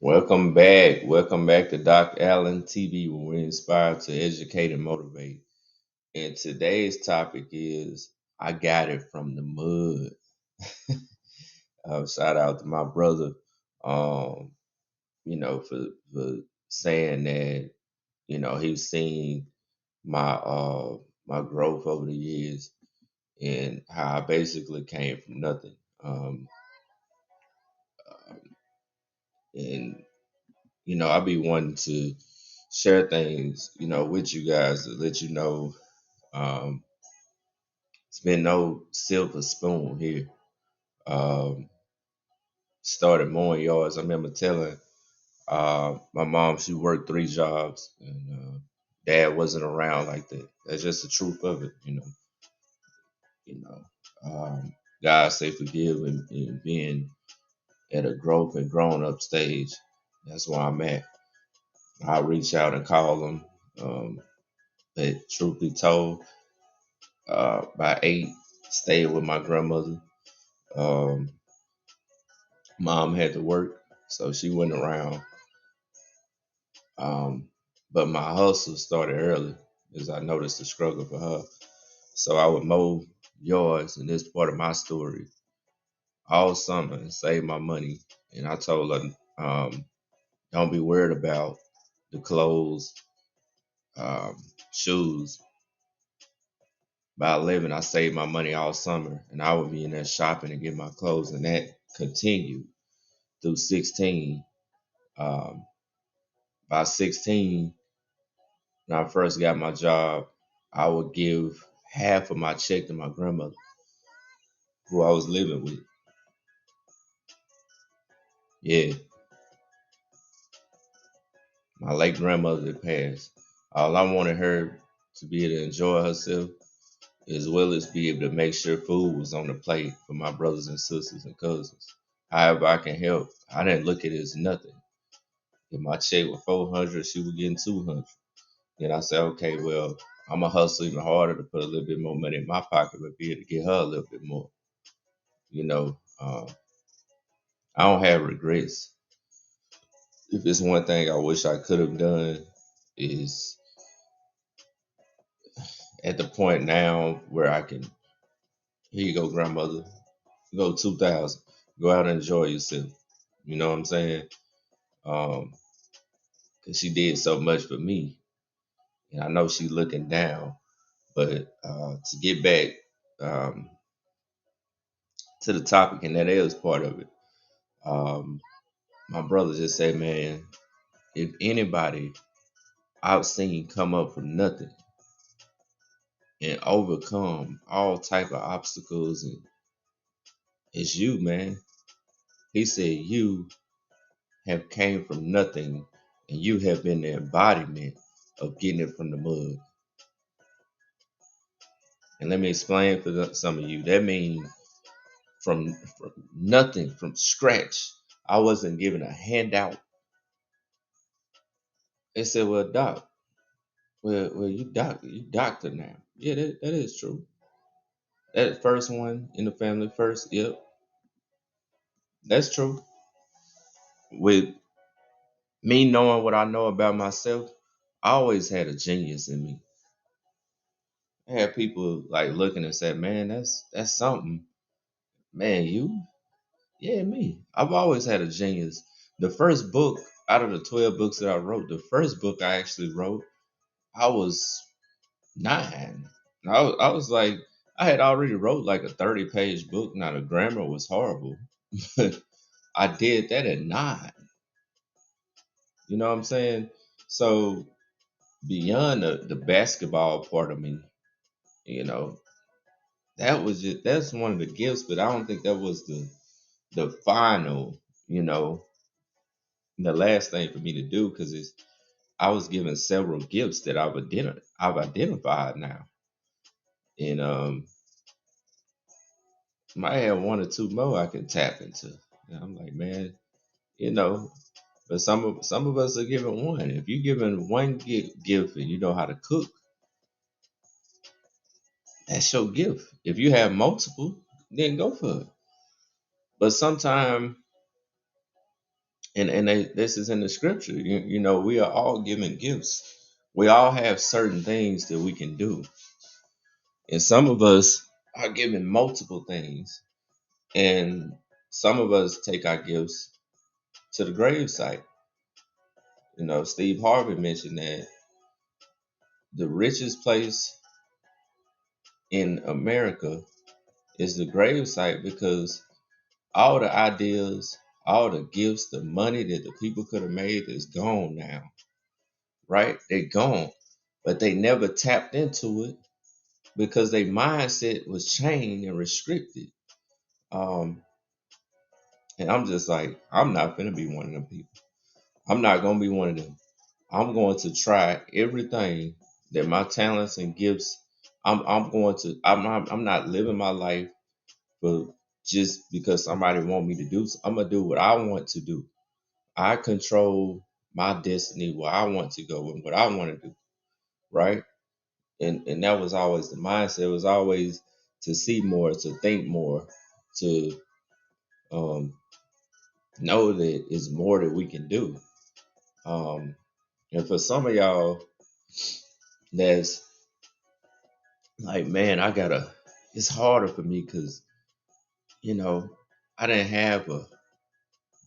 Welcome back. Welcome back to Doc Allen TV, where we inspire to educate and motivate. And today's topic is I got it from the mud. Shout out to my brother, um, for saying that, he's seen my growth over the years and how I basically came from nothing. And I be wanting to share things, with you guys to let you know. It's been no silver spoon here. Um, Started mowing yards. I remember telling my mom she worked three jobs, and dad wasn't around like that. That's just the truth of it, You know, God say forgive and being at a growth and grown up stage. That's where I'm at. I reach out and call them. But truth be told, by 8, stayed with my grandmother. Um, Mom had to work, so she went around. Um, but my hustle started early as I noticed the struggle for her. So I would mow yards, and this part of my story all summer and save my money. And I told her, don't be worried about the clothes, um, shoes. By 11, I saved my money all summer, and I would be in there shopping and get my clothes, and that continued through 16. Um, by 16, when I first got my job, I would give half of my check to my grandmother, who I was living with. Yeah, my late grandmother that passed. All I wanted her to be able to enjoy herself, as well as be able to make sure food was on the plate for my brothers and sisters and cousins. However I can help, I didn't look at it as nothing. If my check was 400, she was getting 200. Then I said, okay, well, I'm gonna hustle even harder to put a little bit more money in my pocket, but be able to get her a little bit more. You know, um, I don't have regrets. If it's one thing I wish I could have done, is at the point now where I can, here you go, grandmother, go 2,000, go out and enjoy yourself. You know what I'm saying? Um, 'Cause she did so much for me, and I know she's looking down. But to get back um, to the topic, and that is part of it. Um, my brother just said, man, if anybody I've seen come up from nothing and overcome all type of obstacles, and it's you, man. He said you have came from nothing, and you have been the embodiment of getting it from the mud. And let me explain for some of you. That means from nothing, from scratch. I wasn't given a handout. They said, "Well, doc, well, you doctor now." Yeah, that is true. That first one in the family first. Yep, that's true. With me knowing what I know about myself, I always had a genius in me. I had people like looking and say, "Man, that's something." Man, you? Yeah, me. I've always had a genius. The first book out of the 12 books that I wrote, the first book I actually wrote, I was 9. I was like, I had already wrote like a 30-page book. Now the grammar was horrible, but I did that at 9. You know what I'm saying? So beyond the basketball part of me, you know, that's one of the gifts, but I don't think that was the final, you know, the last thing for me to do, because it's I was given several gifts that I've identified now, and might have one or two more I can tap into. And I'm like, man, you know, but some of us are given one. If you're given one gift and you know how to cook, that's your gift. If you have multiple, then go for it. But sometimes This is in the scripture. You know, we are all given gifts. We all have certain things that we can do, and some of us are given multiple things, and some of us take our gifts to the gravesite. You know, Steve Harvey mentioned that the richest place in America is the gravesite because all the ideas, all the gifts, the money that the people could have made is gone now, right? They're gone, but they never tapped into it because their mindset was chained and restricted. Um, and I'm just like, I'm not gonna be one of them people. I'm not gonna be one of them. I'm going to try everything that my talents and gifts. I'm going to. I'm not living my life for just because somebody want me to do. I'm gonna do what I want to do. I control my destiny, where I want to go and what I want to do. Right. And that was always the mindset. It was always to see more, to think more, to um, know that it's more that we can do. Um, and for some of y'all, that's like, man, I gotta. It's harder for me because you know I didn't have a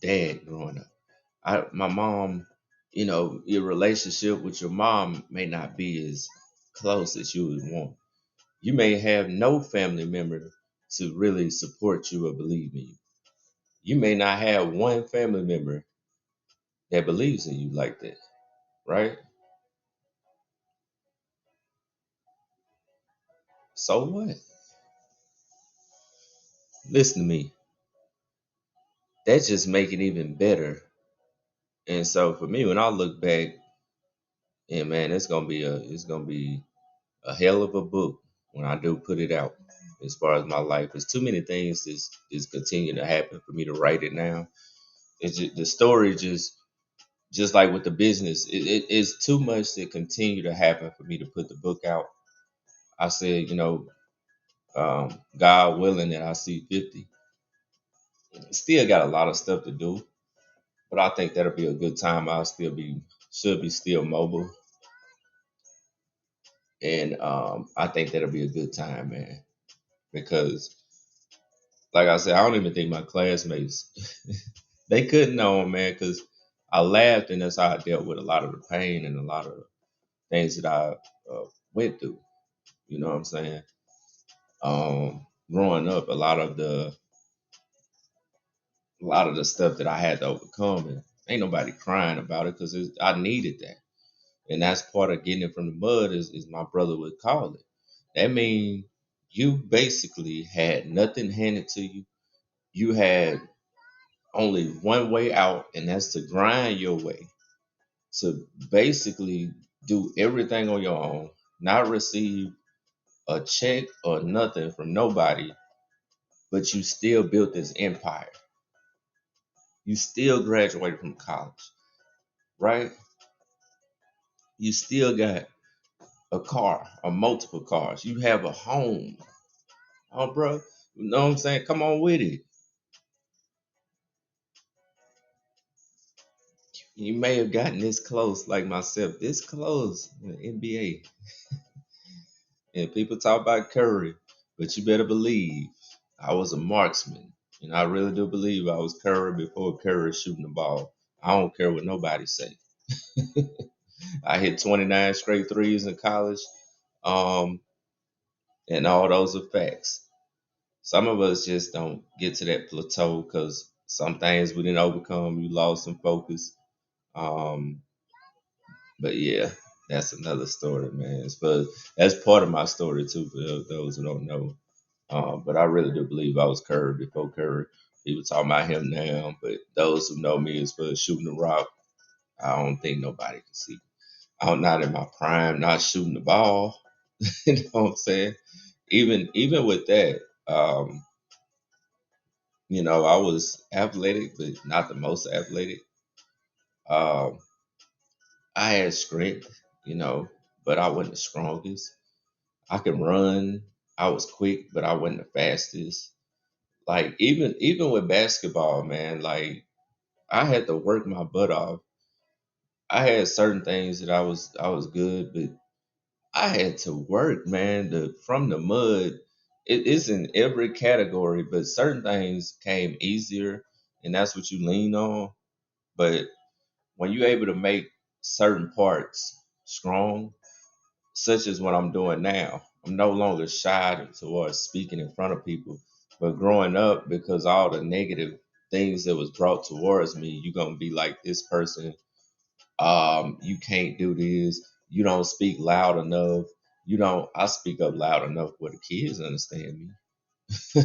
dad growing up. My mom, your relationship with your mom may not be as close as you would want. You may have no family member to really support you or believe in you. You may not have one family member that believes in you like that, right? So what? Listen to me. That just make it even better. And so for me, when I look back, and man, it's gonna be a hell of a book when I do put it out. As far as my life, there's too many things is continue to happen for me to write it now. It's just, the story just like with the business, it is too much to continue to happen for me to put the book out. I said, God willing that I see 50. Still got a lot of stuff to do, but I think that'll be a good time. I'll still be should be still mobile, and I think that'll be a good time, man. Because, like I said, I don't even think my classmates they couldn't know, man, because I laughed, and that's how I dealt with a lot of the pain and a lot of things that I went through. You know what I'm saying? Growing up, a lot of the stuff that I had to overcome, and ain't nobody crying about it because I needed that, and that's part of getting it from the mud. Is my brother would call it. That means you basically had nothing handed to you. You had only one way out, and that's to grind your way to basically do everything on your own, not receive a check or nothing from nobody, but you still built this empire. You still graduated from college, right? You still got a car or multiple cars. You have a home. Oh, bro, you know what I'm saying? Come on with it. You may have gotten this close, like myself, this close in the NBA. And people talk about Curry, but you better believe I was a marksman. And I really do believe I was Curry before Curry shooting the ball. I don't care what nobody say. I hit 29 straight threes in college. Um, and all those are facts. Some of us just don't get to that plateau because some things we didn't overcome. You lost some focus. Um, but yeah, that's another story, man. But that's part of my story too, for those who don't know. But I really do believe I was Curry before Curry. People talking about him now, but those who know me as for shooting the rock, I don't think nobody can see. I'm not in my prime, not shooting the ball. You know what I'm saying? Even with that, I was athletic, but not the most athletic. Um, I had strength, but I wasn't the strongest. I could run. I was quick, but I wasn't the fastest. Like even with basketball, man, like I had to work my butt off. I had certain things that I was good, but I had to work, man. From the mud. It's in every category, but certain things came easier, and that's what you lean on. But when you're able to make certain parts strong, such as what I'm doing now, I'm no longer shy towards speaking in front of people. But growing up, because all the negative things that was brought towards me, you're gonna be like this person. You can't do this. You don't speak loud enough. You don't. I speak up loud enough where the kids understand me.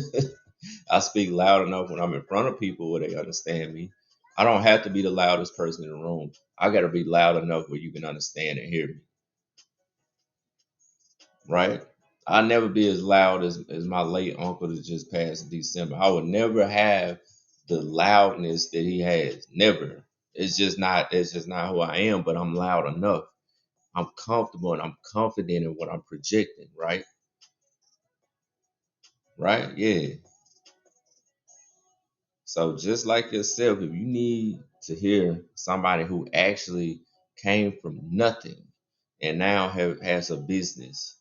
I speak loud enough when I'm in front of people where they understand me. I don't have to be the loudest person in the room. I got to be loud enough where you can understand and hear me, right? I'll never be as loud as my late uncle that just passed in December. I would never have the loudness that he has. Never. It's just not who I am, but I'm loud enough. I'm comfortable and I'm confident in what I'm projecting, right? Right? Yeah. So just like yourself, if you need to hear somebody who actually came from nothing and now has a business,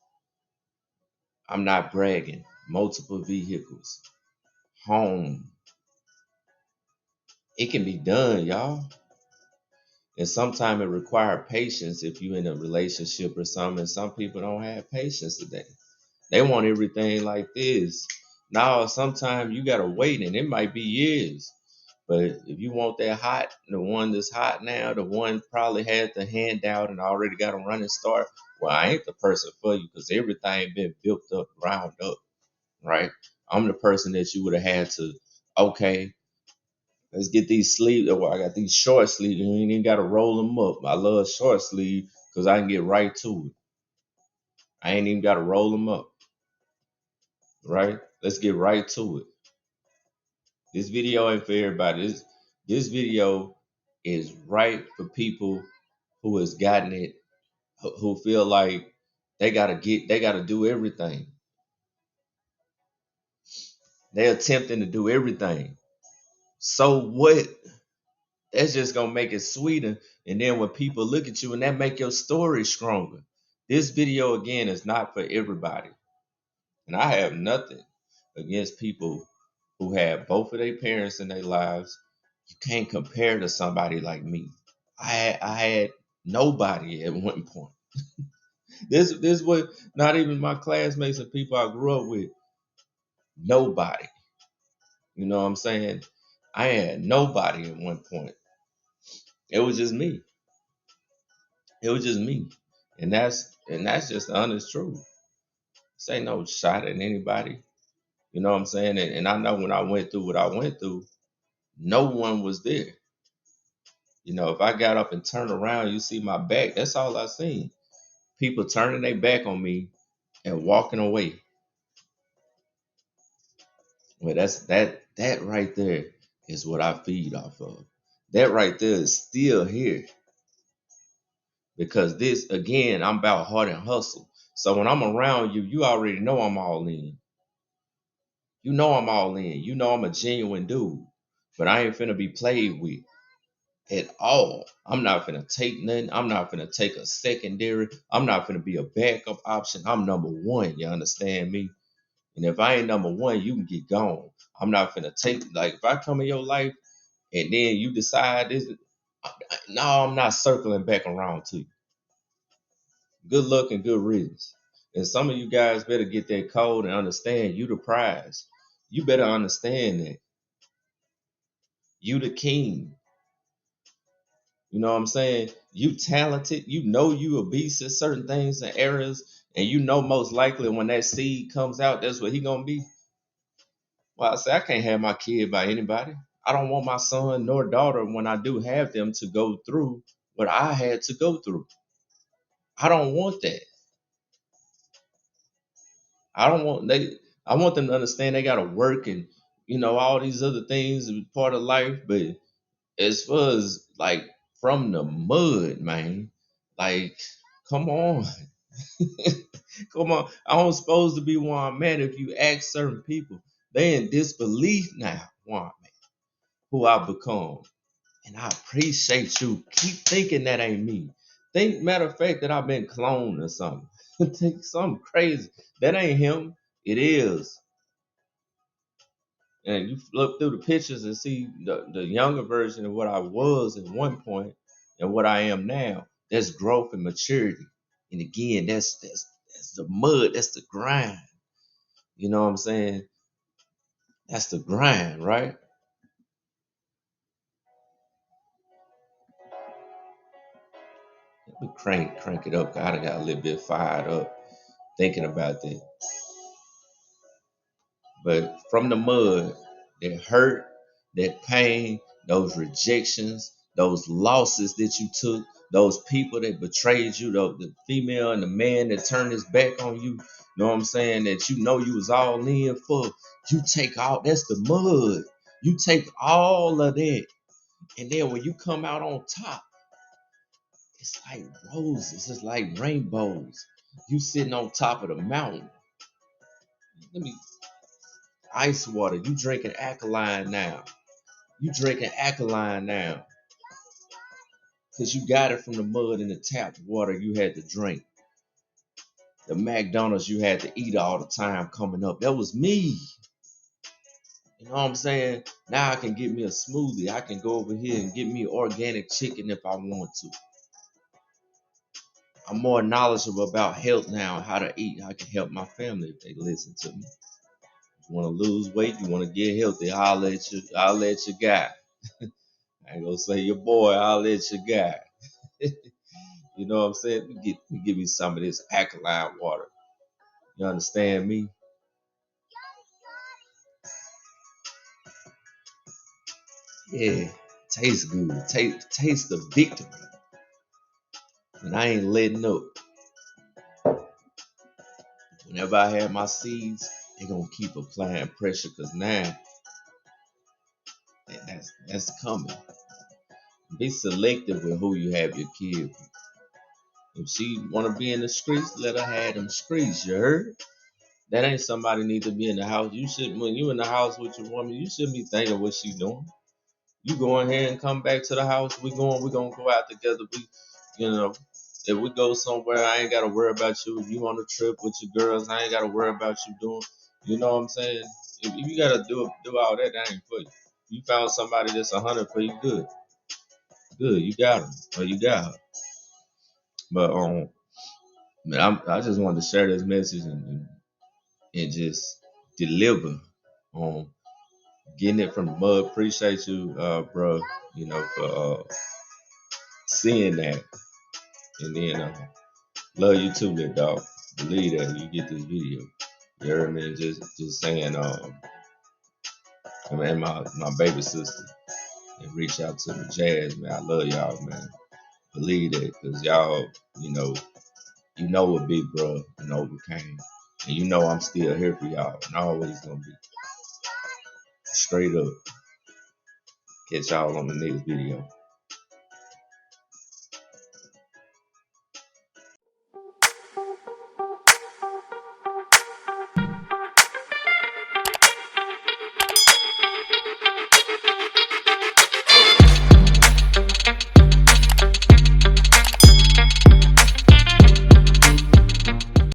I'm not bragging, multiple vehicles, home, it can be done, y'all. And sometimes it requires patience if you're in a relationship or something. And some people don't have patience today. They want everything like this. Now, sometimes you gotta wait, and it might be years. But if you want that hot, the one that's hot now, the one probably had the handout and already got a running start. Well, I ain't the person for you because everything been built up, ground up, right? I'm the person that you would have had to. Okay, let's get these sleeves. Well, I got these short sleeves. You ain't even got to roll them up. I love short sleeve because I can get right to it. I ain't even got to roll them up, right? Let's get right to it. This video ain't for everybody. This video is right for people who has gotten it, who feel like they gotta do everything. They're attempting to do everything. So what? That's just gonna make it sweeter. And then when people look at you and that make your story stronger. This video again is not for everybody. And I have nothing against people who have both of their parents in their lives. You can't compare to somebody like me. I had nobody at one point. This was not even my classmates and people I grew up with. Nobody. You know what I'm saying? I had nobody at one point. It was just me. It was just me. And that's just the honest truth. This ain't no shot at anybody. You know what I'm saying? And I know when I went through what I went through, no one was there. If I got up and turned around, you see my back, that's all I seen. People turning their back on me and walking away. Well, that right there is what I feed off of. That right there is still here because this again, I'm about heart and hustle. So when I'm around you, you already know I'm all in. You know I'm all in. You know I'm a genuine dude. But I ain't finna be played with at all. I'm not finna take nothing. I'm not finna take a secondary. I'm not finna be a backup option. I'm number one. You understand me? And if I ain't number one, you can get gone. I'm not finna take like if I come in your life and then you decide this. No, I'm not circling back around to you. Good luck and good riddance. And some of you guys better get that code and understand you the prize. You better understand that you the king. You know what I'm saying? You talented. You know you a beast at certain things and areas, and you know most likely when that seed comes out, that's what he gonna be. Well, I say I can't have my kid by anybody. I don't want my son nor daughter when I do have them to go through what I had to go through. I don't want that. I don't want they. I want them to understand they gotta work and all these other things are part of life. But as far as like from the mud, man, like come on. Come on. I'm supposed to be where I'm at. If you ask certain people, they in disbelief now where I'm at, who I become. And I appreciate you. Keep thinking that ain't me. Think, matter of fact, that I've been cloned or something. Think something crazy. That ain't him. It is. And you look through the pictures and see the younger version of what I was at one point and what I am now. That's growth and maturity. And again, that's the mud, that's the grind. You know what I'm saying? That's the grind, right? Let me crank it up. I got a little bit fired up thinking about that. But from the mud, that hurt, that pain, those rejections, those losses that you took, those people that betrayed you, the female and the man that turned his back on you, know what I'm saying, that you know you was all in for, you take all, that's the mud. You take all of that, and then when you come out on top, it's like roses, it's like rainbows. You sitting on top of the mountain. Let me ice water. You drinking alkaline now. You drinking alkaline now. Because you got it from the mud and the tap water you had to drink. The McDonald's you had to eat all the time coming up. That was me. You know what I'm saying? Now I can get me a smoothie. I can go over here and get me organic chicken if I want to. I'm more knowledgeable about health now, how to eat. I can help my family if they listen to me. You want to lose weight, you want to get healthy, I'll let you guy. I ain't gonna say your boy, I'll let you guy. You know what I'm saying? Give me some of this alkaline water. You understand me? Yeah, tastes good. Taste the victory. And I ain't letting up. Whenever I have my seeds, they gonna keep applying pressure because now that's coming. Be selective with who you have your kid with. If she wanna be in the streets, let her have them streets, you heard? That ain't somebody need to be in the house. You should when you in the house with your woman, you shouldn't be thinking what she doing. You go ahead and come back to the house. We're gonna go out together. You know, if we go somewhere, I ain't gotta worry about you. If you on a trip with your girls, I ain't gotta worry about you doing. You know what I'm saying? If you gotta do all that, that ain't for you. You found somebody that's 100 for you, good, good. You got him, or you got her. But man, I just wanted to share this message and just deliver on getting it from the mud. Appreciate you, bro. You know for seeing that, and then love you too, little dog. Believe that you get this video. You heard me? Just saying, and my baby sister, and reach out to the Jazz, man. I love y'all, man. Believe that, cause y'all, you know what big bro and overcame, and you know I'm still here for y'all, and always gonna be straight up. Catch y'all on the next video.